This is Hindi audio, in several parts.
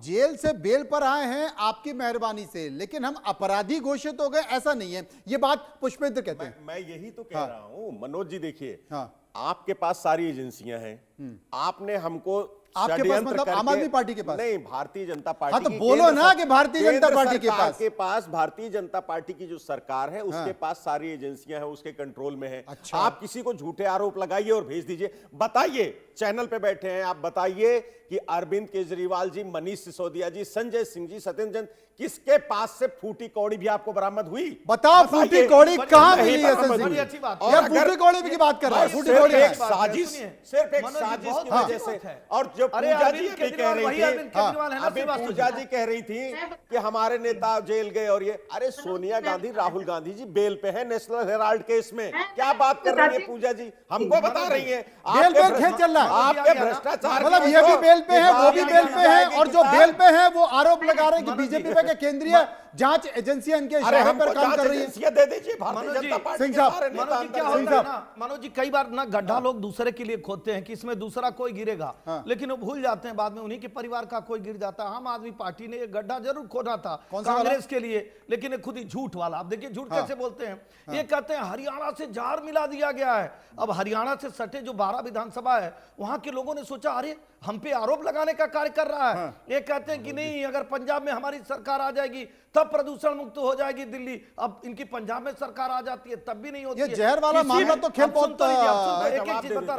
जेल से बेल पर आए हैं आपकी मेहरबानी से, लेकिन हम अपराधी घोषित हो गए ऐसा नहीं है। ये बात पुष्पेंद्र कहते हैं। मैं यही तो कह रहा हूं मनोज जी। देखिए, हाँ। आपके पास सारी एजेंसियां हैं, आपने हमको आपके पास मतलब आम आदमी पार्टी के पास नहीं, भारतीय जनता पार्टी। हाँ, तो बोलो ना कि भारतीय जनता पार्टी के पास भारतीय जनता पार्टी की जो सरकार है उसके पास सारी एजेंसियां हैं, उसके कंट्रोल में है। अच्छा। आप किसी को झूठे आरोप लगाइए और भेज दीजिए। बताइए, चैनल पे बैठे हैं आप, बताइए कि अरविंद केजरीवाल जी, मनीष सिसोदिया जी, संजय सिंह जी, सत्येंद्र जैन, किसके पास से फूटी कौड़ी भी आपको बरामद हुई? बताओ, फूटी कौड़ी कहां मिली है? अच्छी बात और फूटी कौड़ी की बात कर रहा है। फूटी कौड़ी एक साजिश, सिर्फ एक साजिश की वजह से। और जो पूजा जी अभी कह रही थी, अभी पूजा जी कह रही थी कि हमारे नेता जेल गए और ये, अरे सोनिया गांधी, राहुल गांधी जी बेल पे है नेशनल हेराल्ड केस में। क्या बात कर रही है पूजा जी? हमको बता रही है बेल पे खेल चल रहा है। आपके भ्रष्टाचार, मतलब ये भी बेल पे है, वो भी बेल पे है, और जो बेल पे है वो आरोप लगा रहे हैं कि बीजेपी पे केंद्रीय जांच एजेंसियां इनके इशारे पर काम कर रही है। दे दीजिए भारतीय जनता पार्टी के सारे नेता। मनोज जी, कई बार ना गड्ढा लोग दूसरे के लिए खोदते हैं कि इसमें दूसरा कोई गिरेगा, लेकिन वो भूल जाते हैं बाद में उन्हीं के परिवार का कोई गिर जाता है। आम आदमी पार्टी ने एक गड्ढा जरूर खोदा था कांग्रेस के लिए, लेकिन खुद ही झूठ वाला। आप देखिए झूठ कैसे बोलते हैं। ये कहते हैं हरियाणा से जार मिला दिया गया है। अब हरियाणा से सटे जो 12 विधानसभा है, वहां के लोगों ने सोचा अरे हम पे आरोप लगाने का कार्य कर रहा है। ये कहते हैं कि नहीं, अगर पंजाब में हमारी सरकार आ जाएगी तब प्रदूषण मुक्त हो जाएगी दिल्ली। अब इनकी पंजाब में सरकार आ जाती है तब भी नहीं होती। ये जहर वाला मामला तो खेल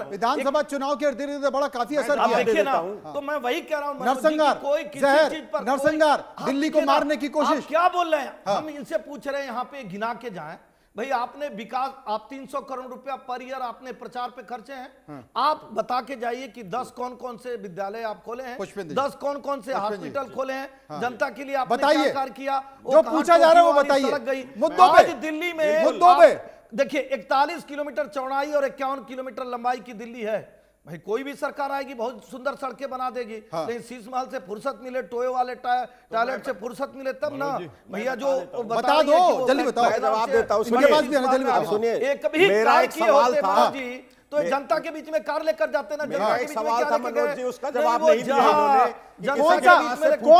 विधानसभा चुनाव के इर्द बड़ा काफी असर किया ना। तो मैं वही कह रहा हूँ, नरसंहार, कोई किसी चीज पर नरसंहार, दिल्ली को मारने की कोशिश। क्या बोल रहे हैं? हम इनसे पूछ रहे हैं, यहाँ पे गिना के जाएं भाई, आपने विकास, आप 300 करोड़ रुपया पर ईयर आपने प्रचार पे खर्चे हैं। आप बता के जाइए कि 10 कौन कौन से विद्यालय आप खोले हैं, 10 कौन कौन से हॉस्पिटल खोले हैं जनता के लिए, आपने क्या कार्य किया, जो पूछा जा रहा है वो बताइए। मुद्दों पे, दिल्ली में मुद्दों पे देखिए 41 किलोमीटर चौड़ाई और 51 किलोमीटर लंबाई की दिल्ली है। भाई कोई भी सरकार आएगी बहुत सुंदर सड़कें बना देगी, लेकिन शीश महल से फुर्सत मिले, टोए वाले टॉयलेट से फुर्सत मिले तब ना भैया। जो बता दो, जल्दी बताओ, जवाब देता हूं। सुनिए, एक भी मेरा एक सवाल था जी, तो जनता के बीच में कार लेकर जाते ना। मेरा एक सवाल था मनोज जी, उसका जवाब नहीं दिया उन्होंने। कौन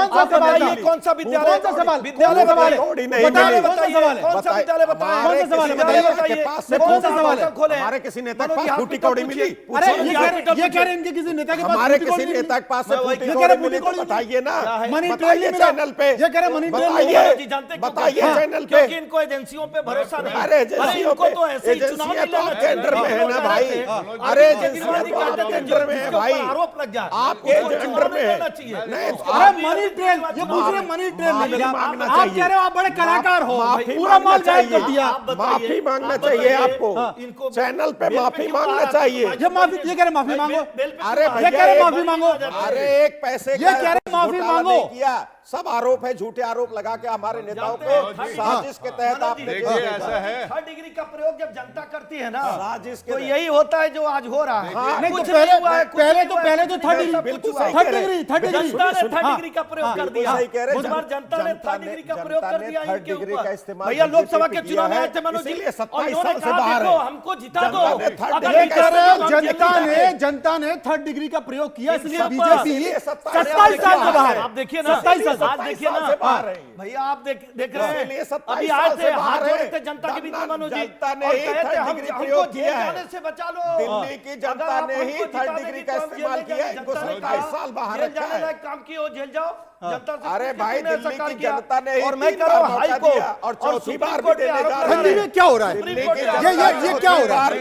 सा सवाल है? कौन सा विद्यालय? कौन सा सवाल? विद्यालय बताइए, बताइए कौन सा सवाल है? कौन सा विद्यालय बताइए? कौन सा सवाल है? बताइए कौन सा सवाल है? हमारे किसी नेता के पास फूटी कौड़ी मिली? अरे ये कह रहे हैं इनके किसी नेता के पास हमारे किसी नेता के पास फूटी कौड़ी मिली तो बताइए ना, मनी ट्रेल नहीं मिला चैनल पे। ये कह रहे मनी ट्रेल बताइए, बताइए चैनल पे, क्योंकि इनको एजेंसियों पे भरोसा नहीं। अरे एजेंसियों इनको तो ऐसे ही चुनाव एजेंसियां नहीं तो लेना आपके अंडर में है ना भाई। अरे एजेंसियां तो आपके अंडर में है भाई, आरोप लग जाए आपके अंडर में है। अरे मनी ट्रेल, ये पूछ रहे मनी ट्रेल नहीं मिला। आप कह रहे हो आप बड़े कलाकार हो, पूरा माल जायज कर दिया। माफी मांगना चाहिए आपको, चैनल पे माफी मांगना चाहिए। ये माफी, ये कह रहे माफी मांगो। अरे ये कह रहे माफी मांगो। अरे एक पैसे ये कह रहे माफी मांगो। किया, सब आरोप है, झूठे आरोप लगा के हमारे नेताओं को साजिश के तहत आपने। ऐसा है, 3rd डिग्री का प्रयोग जब जनता करती है ना, साजिश के तो यही होता है जो आज हो रहा है। नहीं, कुछ तो नहीं हुआ है, कुछ पहले नहीं तो हुआ है, पहले तो कुछ थर्ड नहीं हुआ, डिग्री, कुछ हुआ है। थर्ड डिग्री, थर्ड डिग्री, जनता ने 3rd डिग्री का प्रयोग कर दिया। सही कह रहे हैं, उस बार जनता ने 3rd डिग्री का प्रयोग कर दिया थर्ड इनके डिग्री का ऊपर। इस्तेमाल भैया लोकसभा के बीजेपी चुनाव में किया आए थे मनोज जी, इसीलिए 27 और इन्होंने साल से कहा बाहर देखो है। हमको जिता दो। जनता ने 3rd डिग्री का प्रयोग किया, इसलिए इन सब बीजेपी 27 साल से बाहर है। आप देखिए ना, 27 साल आज देखिए ना भैया, आप देख रहे हैं, अभी आए थे, हाथ जोड़े थे जनता के बीच में मनोज जी, जनता ने और ही कहे थे 3rd डिग्री हमको प्रयोग जेल किया है। जाने से बचा लो। दिल्ली की जनता ने ही 3rd डिग्री का इस्तेमाल किया है। इनको 27 साल बाहर रखा है। काम किए हो, जेल जाओ जनता से। अरे भाई, दिल्ली की जनता ने ही और मैं 3 कह रहा बार हूं हाई मौका कोर्ट दिया और चौथी बार भी देने जा रहे दिल्ली हैं। में क्या हो रहा है? दिल्ली की ये क्या हो रहा है?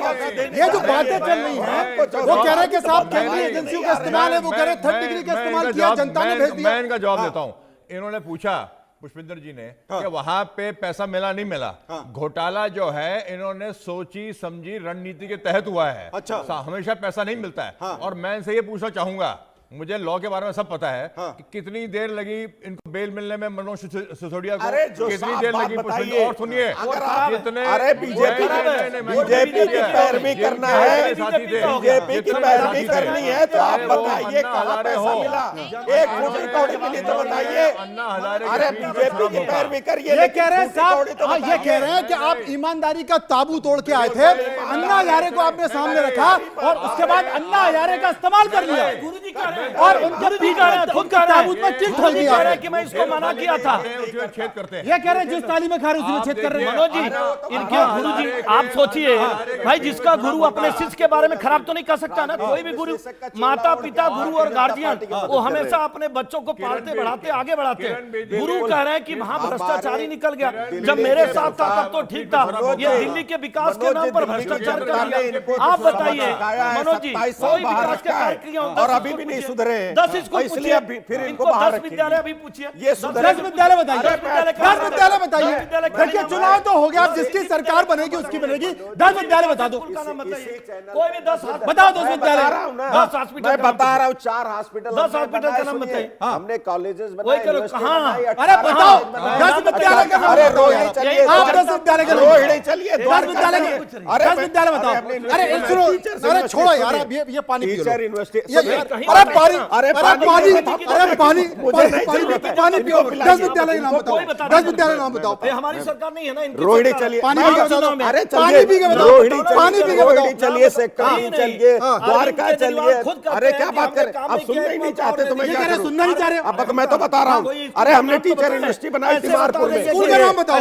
ये जो बातें चल रही हैं, वो कह रहे हैं कि साहब केंद्रीय एजेंसियों का इस्तेमाल है, वो कह रहे हैं 3rd डिग्री का इस्तेमाल किया, जनता ने भेज दिया। मैं इनका जवाब देता हूं। इन्होंने पूछा पुष्पेंद्र जी ने कि वहां पे पैसा मिला नहीं मिला। घोटाला जो है इन्होंने सोची समझी रणनीति के तहत हुआ है। अच्छा, हमेशा पैसा नहीं मिलता है। और मैं इनसे ये पूछना चाहूंगा, मुझे लॉ के बारे में सब पता है कि कितनी देर लगी इनको बेल मिलने में मनोज सिसोदिया को अरे जो कितनी साफ देर बात लगी? बताइए। और सुनिए, अगर आप जितने अरे बीजेपी की पैरवी करना है, बीजेपी की पैरवी करनी है तो आप बताइए कहाँ पैसा मिला? एक फुटी कौड़ी मिली तो बताइए। अरे बीजेपी की पैरवी करिए। ये कह रहे हैं साहब, ये कह रहे हैं कि आप ईमानदारी का ताबू तोड़ के आए थे, अन्ना हजारे को आपने सामने रखा और उसके बाद अन्ना हजारे का इस्तेमाल कर लिया और उनके खुद का ताबूत में चिट खोल दिया कि मैं इसको मना किया था। छेद करते हैं। ये कह रहे हैं जिस ताली में खा रहे उसमें छेद कर रहे हैं। मनोज जी, इनके गुरु जी, आप सोचिए भाई, जिसका गुरु अपने शिष्य के बारे में खराब तो नहीं कर सकता ना। कोई भी गुरु, माता पिता, गुरु और गार्जियन, वो हमेशा अपने बच्चों को पालते बढ़ाते आगे बढ़ाते हैं। गुरु कह रहे हैं कि वहां भ्रष्टाचारी निकल गया। जब मेरे साथ था तब तो ठीक था, ये दिल्ली के विकास के नाम पर भ्रष्टाचार कर दिया। आप बताइए मनोज जी, कोई विकास के कार्य किए हों और अभी भी नहीं सुधरे हैं। 10 स्कूल इसलिए अभी फिर इनको बाहर 10 विद्यालय अभी पूछिए। ये 10 विद्यालय बताइए, 10 विद्यालय बताइए। देखिए चुनाव तो हो गया, जिसकी सरकार बनेगी उसकी बनेगी। 10 विद्यालय बता दो, का नाम बताइए। कोई भी 10 बताओ 10 विद्यालय। 10 हॉस्पिटल, मैं बता रहा हूँ 4 हॉस्पिटल 10 हॉस्पिटल का नाम बताइए। हमने कॉलेजेस वही करो, कहाँ? अरे बताओ 10 विद्यालय का अरे रोहिणी चलिए, आप 10 विद्यालय का रोहिणी चलिए, 10 विद्यालय का 10 विद्यालय बताओ। अरे सुनो, अरे छोड़ो यार, अब ये पानी पी लो। टीचर यूनिवर्सिटी अरे पानी, अरे पानी, अरे पानी पियो। 10 विद्यालय का नाम बताओ, 10 विद्यालय का नाम बताओ। हमारी सरकार नहीं है ना, इनकी रोहिणी सरकार है। चलिए, पानी पी के बताओ। अरे पानी पी के बताओ, रोहिणी पानी पी के बताओ। रोहिणी चलिए, सेक्टर नहीं, चलिए, द्वारका अरविंद चलिए। केजरीवाल खुद कहते अरे हैं क्या कि बात हमने करें, काम आप नहीं सुनना किया, ही नहीं एक चाहते तो मैं ये क्या कह रहे करूं? सुनना नहीं चाह रहे। अब मैं तो बता रहा हूँ। अरे हमने टीचर यूनिवर्सिटी बनाई तिमारपुर में। स्कूल का नाम बताओ।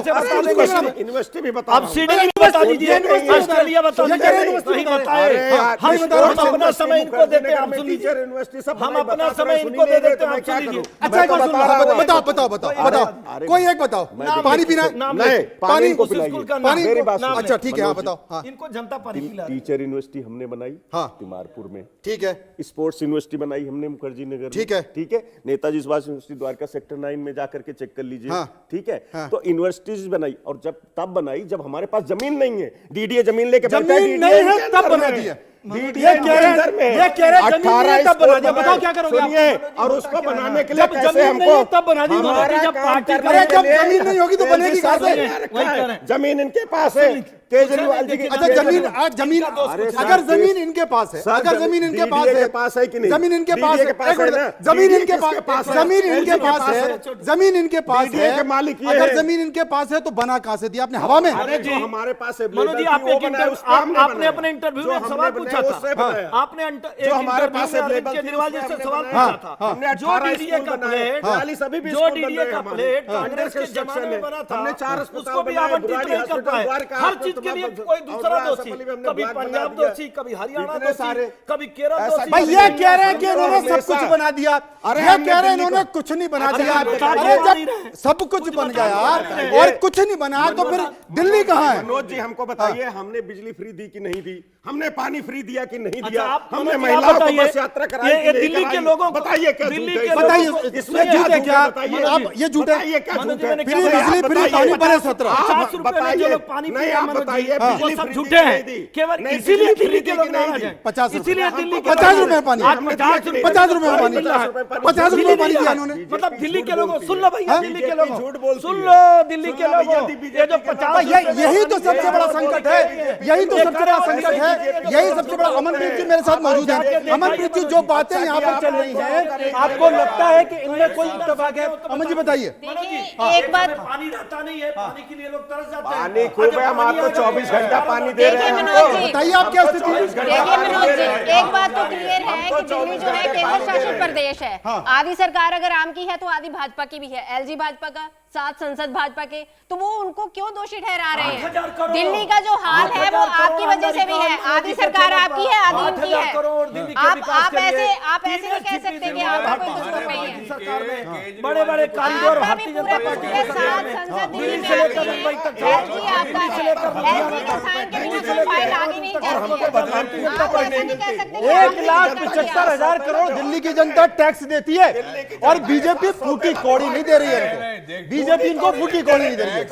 यूनिवर्सिटी भी बता अब सीडी भी बता दीजिए, ऑस्ट्रेलिया बता ये कह रहे हैं दीजिए, नहीं यूनिवर्सिटी बताए। हम अपना समय इनको देते हैं, आप सुन लीजिए। यूनिवर्सिटी सब हम अपना समय इनको दे देते हैं, आप सुन लीजिए। अच्छा एक बात सुनो, बताओ बताओ बताओ बताओ, कोई एक बताओ। पानी पीना है? नाम नहीं, पानी इनको उस पिलाइए। स्कूल का पानी नाम, मेरी बात नाम सुनो। अच्छा ठीक है, हाँ बताओ। हाँ इनको जनता पानी पिला रही है। टीचर यूनिवर्सिटी हमने बनाई हाँ। तिमारपुर में। ठीक है, स्पोर्ट्स यूनिवर्सिटी बनाई हमने मुखर्जी नगर में। ठीक है। ठीक है। नेताजी सुभाष यूनिवर्सिटी द्वारका सेक्टर 9 में जाकर के चेक कर लीजिए। हाँ। ठीक है। हाँ। तो यूनिवर्सिटीज बनाई, और जब तब बनाई जब हमारे पास जमीन नहीं है। डीडीए जमीन लेके बैठा है, जमीन DDA नहीं है इनके तब अंदर बना में। दिया। DDA ये कह रहे अंदर में। हैं, ये कह रहे हैं जमीन नहीं है तब बना दिया। स्कूल बताओ क्या करोगे आप? सुनिए, और उसको बनाने के लिए जब कैसे जमीन नहीं है हमको तब बना दी। हमारा जब काम पार्टी करने अरे के जब लिए जमीन नहीं होगी तो बनेगी कहाँ से? वही कह रहे हैं। जमीन इनके पास है, केजरीवाल जी की। अच्छा जमीन, आज जमीन, अगर जमीन इनके पास है, अगर जमीन इनके पास DDA है, के पास है कि नहीं? जमीन इनके DDA पास है, के पास एक मिनट, है ना? जमीन DDA इनके किसके पास, है? जमीन इनके LG के पास है, जमीन इनके पास DDA है। के मालिक ये अगर है। जमीन इनके पास है तो बना कहाँ से दिया आपने? हवा में? अरे जो हमारे पास मनोज जी, आप एक आपने अपने इंटरव्यू में एक सवाल पूछा था। आपने जो हमारे पास अरविंद केजरीवाल जी से सवाल पूछा था। हमने जो डीडीए का प्लेट, अभी भी जो डीडीए का प्लेट कांग्रेस के जमाने में बना था, हमने 4 उसको भी आवंटित नहीं कर पाए। हर चीज के लिए कोई दूसरा दोषी, कभी पंजाब दोषी, कभी हरियाणा दोषी, कभी केरल दोषी। भाई ये कह रहे हैं कि इन्होंने सब कुछ बना दिया, ये कह रहे हैं इन्होंने कुछ नहीं बना दिया। अरे जब सब कुछ बन गया और कुछ नहीं बना तो फिर दिल्ली कहाँ है? मनोज जी हमको बताइए, हमने बिजली फ्री दी कि नहीं दी? हमने पानी फ्री दिया कि नहीं अच्छा, दिया? आप हमने मनोज जी, आप महिलाओं को बताइए, बस यात्रा कराई ये कि नहीं दिल्ली के कराई? लोगों को- बताइए क्या दिल्ली झूठ है? के बताइए लोगों को- इसमें झूठ है क्या? आप ये झूठ है? बताइए क्या मनोज झूठ जी, है? मैंने फ्री क्या बिजली, फ्री बताइए, पानी बने बताइए। 17। 50 रुपए में जो लोग पानी नहीं, पीते हैं, आप मनोज जी, बताइए, वो बिजली सब फ्री झूठे दी कि हैं। नहीं दी? केवल नहीं, इसीलिए बिजली दिल्ली फ्री के दी लोग कि नहीं नाराज दी? हैं। 50 रुपए। इसीलिए दिल्ली के 50 रुपए में पानी। आज 50 रुपए 50 रुपए में पानी पानी मिल दिया। रहा है। 50 रुपए में पानी दिया दिया। इन्होंने। मतलब दिल्ली के लोगों, सुन लो भैया, दिल्ली के लोगों, झूठ बोलती सुन है। लो दिल्ली के सुन लो भैया, लोगों, बीजेपी ये जो के 50 लोग- यही तो सबसे बड़ा संकट है, यही तो सबसे बड़ा संकट है, यही सबसे बड़ा। अमनप्रीत जी मेरे साथ मौजूद है। अमनप्रीत जी, जो बातें यहाँ पर चल रही हैं, आपको लगता है कि इनमें कोई इत्तेफाक है? अमन जी बताइए। देखिए एक बात, पानी रहता नहीं है, पानी के लिए लोग तरस जाते हैं। पानी खूब है, हम आपको 24 घंटा पानी दे रहे देखिए हैं। मनोज जी, बताइए आप क्या स्थिति है? देखिए मनोज जी, एक बात तो क्लियर है कि दिल्ली जो है केंद्र शासित प्रदेश है। आधी सरकार अगर आम की है तो आधी भाजपा की भी है। एलजी भाजपा का, 7 संसद भाजपा के, तो वो उनको क्यों दोषी ठहरा रहे 8,000 हैं? करोड़। दिल्ली का जो हाल है वो आपकी वजह से भी है। आधी सरकार आपकी है, आधी इनकी 8,000 करोड़ दिल्ली के है। विकास आप के लिए। ऐसे नहीं कह सकते कि आपका कोई दुश्मन नहीं है। सरकार में बड़े बड़े कारीगर आपका भारतीय भी जनता पूरे पार्टी पूरे की सरकार 7 में संसद दिल्ली दिल्ली में से लेकर आती मुंबई है। तक एलजी आपका है, एलजी का साइन के बिना कोई फाइल आगे नहीं जाती है। आप ऐसा नहीं कह सकते कि आपकी 1,75,000 करोड़ दिल्ली की जनता टैक्स देती है और बीजेपी फूटी कौड़ी नहीं दे रही है इनको। बीजेपी इनको फूटी कौड़ी नहीं दे रही है।